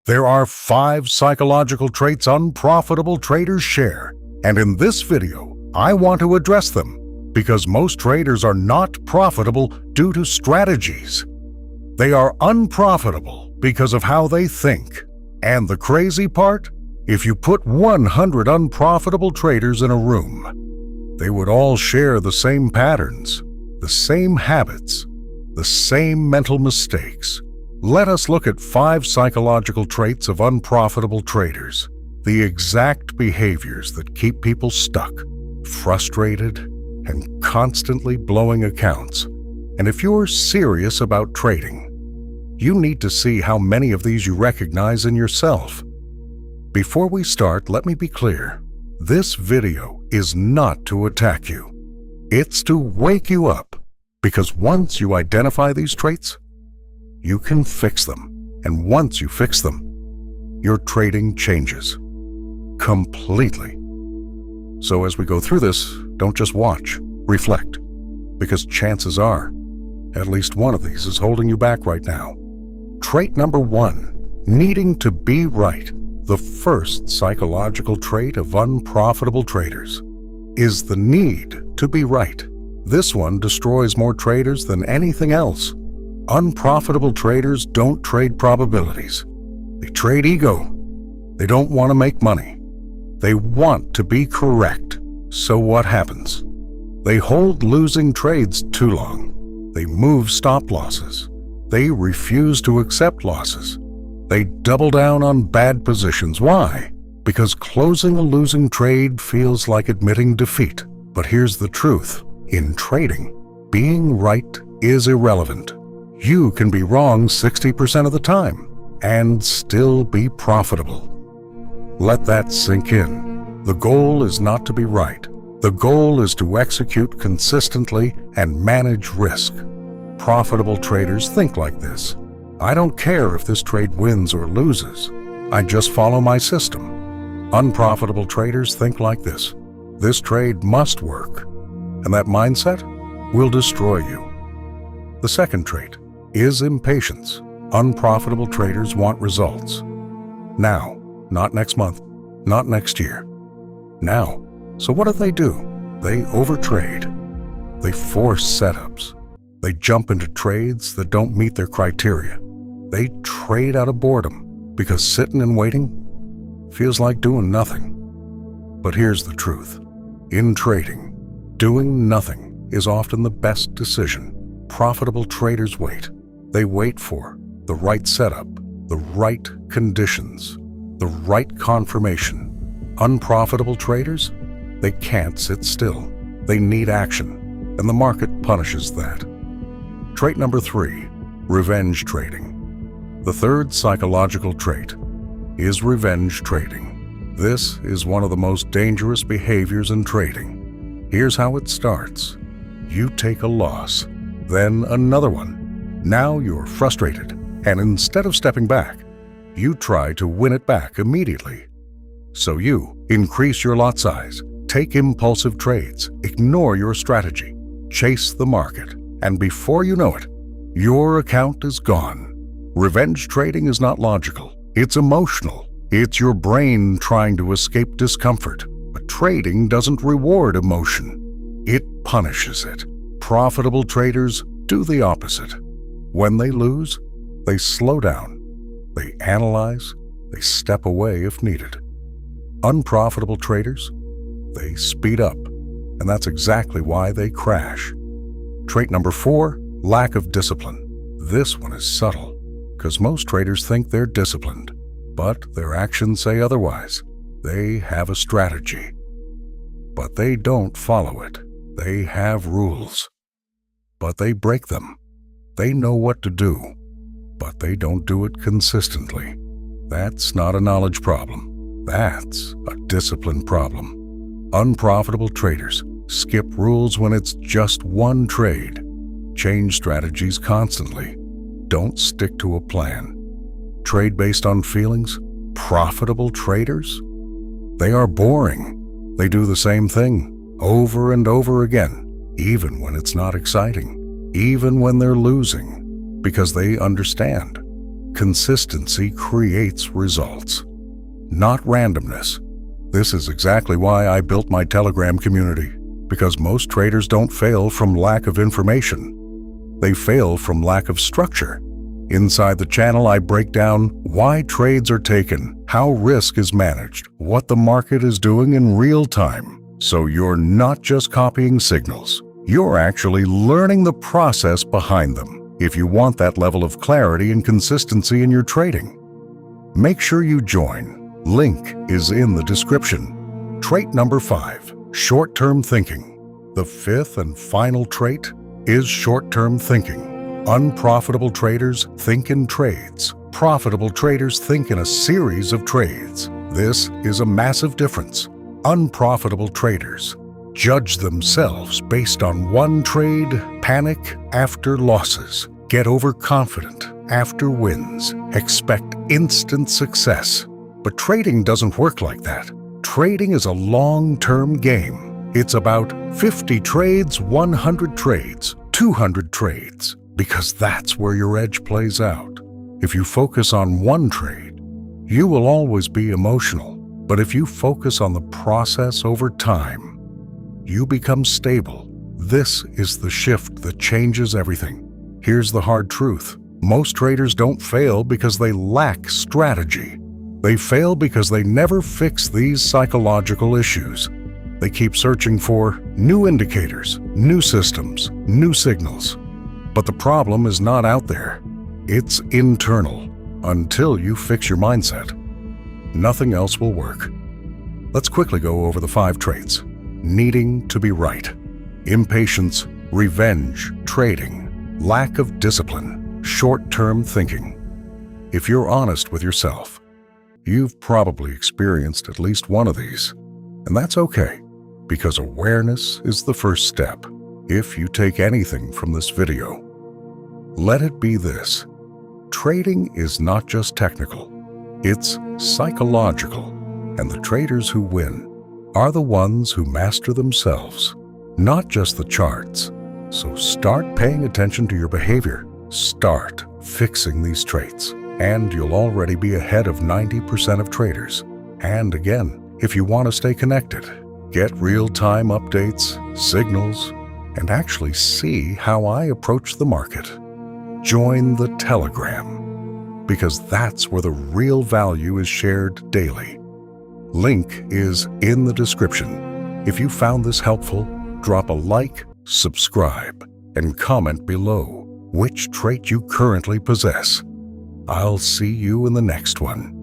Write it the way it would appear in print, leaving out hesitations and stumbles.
There are 5 psychological traits unprofitable traders share, and in this video, I want to address them because most traders are not profitable due to strategies. They are unprofitable because of how they think. And the crazy part? If you put 100 unprofitable traders in a room, they would all share the same patterns, the same habits, the same mental mistakes. Let us look at 5 psychological traits of unprofitable traders, the exact behaviors that keep people stuck, frustrated, and constantly blowing accounts. And if you're serious about trading, you need to see how many of these you recognize in yourself. Before we start, let me be clear. This video is not to attack you. It's to wake you up, because once you identify these traits, you can fix them. And once you fix them, your trading changes completely. So as we go through this, don't just watch, reflect, because chances are, at least one of these is holding you back right now. Trait number 1, needing to be right. The first psychological trait of unprofitable traders is the need to be right. This one destroys more traders than anything else. Unprofitable traders don't trade probabilities. They trade ego. They don't want to make money. They want to be correct. So what happens? They hold losing trades too long. They move stop losses. They refuse to accept losses. They double down on bad positions. Why? Because closing a losing trade feels like admitting defeat. But here's the truth. In trading, being right is irrelevant. You can be wrong 60% of the time and still be profitable. Let that sink in. The goal is not to be right. The goal is to execute consistently and manage risk. Profitable traders think like this. I don't care if this trade wins or loses. I just follow my system. Unprofitable traders think like this. This trade must work. And that mindset will destroy you. The second trait is impatience. Unprofitable traders want results now, not next month, not next year. Now. So what do? They overtrade. They force setups. They jump into trades that don't meet their criteria. They trade out of boredom because sitting and waiting feels like doing nothing. But here's the truth. In trading, doing nothing is often the best decision. Profitable traders wait. They wait for the right setup, the right conditions, the right confirmation. Unprofitable traders, they can't sit still. They need action, and the market punishes that. Trait number 3, revenge trading. The third psychological trait is revenge trading. This is one of the most dangerous behaviors in trading. Here's how it starts. You take a loss, then another one. Now you're frustrated, and instead of stepping back, you try to win it back immediately. So you increase your lot size, take impulsive trades, ignore your strategy, chase the market, and before you know it, your account is gone. Revenge trading is not logical. It's emotional. It's your brain trying to escape discomfort. But trading doesn't reward emotion. It punishes it. Profitable traders do the opposite. When they lose, they slow down. They analyze. They step away if needed. Unprofitable traders, they speed up, and that's exactly why they crash. Trait number 4, lack of discipline. This one is subtle, because most traders think they're disciplined, but their actions say otherwise. They have a strategy, but they don't follow it. They have rules, but they break them. They know what to do, but they don't do it consistently. That's not a knowledge problem. That's a discipline problem. Unprofitable traders skip rules when it's just one trade. Change strategies constantly. Don't stick to a plan. Trade based on feelings. Profitable traders? They are boring. They do the same thing over and over again, even when it's not exciting, even when they're losing, because they understand Consistency creates results, not randomness. This is exactly why I built my Telegram community, because most traders don't fail from lack of information. They fail from lack of structure. Inside the channel, I break down why trades are taken, how risk is managed, what the market is doing in real time. So you're not just copying signals, you're actually learning the process behind them. If you want that level of clarity and consistency in your trading, make sure you join. Link is in the description. Trait number 5, short-term thinking. The fifth and final trait is short-term thinking. Unprofitable traders think in trades. Profitable traders think in a series of trades. This is a massive difference. Unprofitable traders judge themselves based on one trade, panic after losses, get overconfident after wins, expect instant success. But trading doesn't work like that. Trading is a long-term game. It's about 50 trades, 100 trades, 200 trades. Because that's where your edge plays out. If you focus on one trade, you will always be emotional. But if you focus on the process over time, you become stable. This is the shift that changes everything. Here's the hard truth. Most traders don't fail because they lack strategy. They fail because they never fix these psychological issues. They keep searching for new indicators, new systems, new signals. But the problem is not out there. It's internal. Until you fix your mindset, nothing else will work. Let's quickly go over the 5 traits. Needing to be right. Impatience, revenge, trading, lack of discipline, short-term thinking. If you're honest with yourself, you've probably experienced at least one of these. And that's okay, because awareness is the first step. If you take anything from this video, let it be this. Trading is not just technical, it's psychological. And the traders who win are the ones who master themselves, not just the charts. So start paying attention to your behavior. Start fixing these traits, and you'll already be ahead of 90% of traders. And again, if you want to stay connected, get real-time updates, signals, and actually see how I approach the market, join the Telegram, because that's where the real value is shared daily. Link is in the description. If you found this helpful, drop a like, subscribe, and comment below which trait you currently possess. I'll see you in the next one.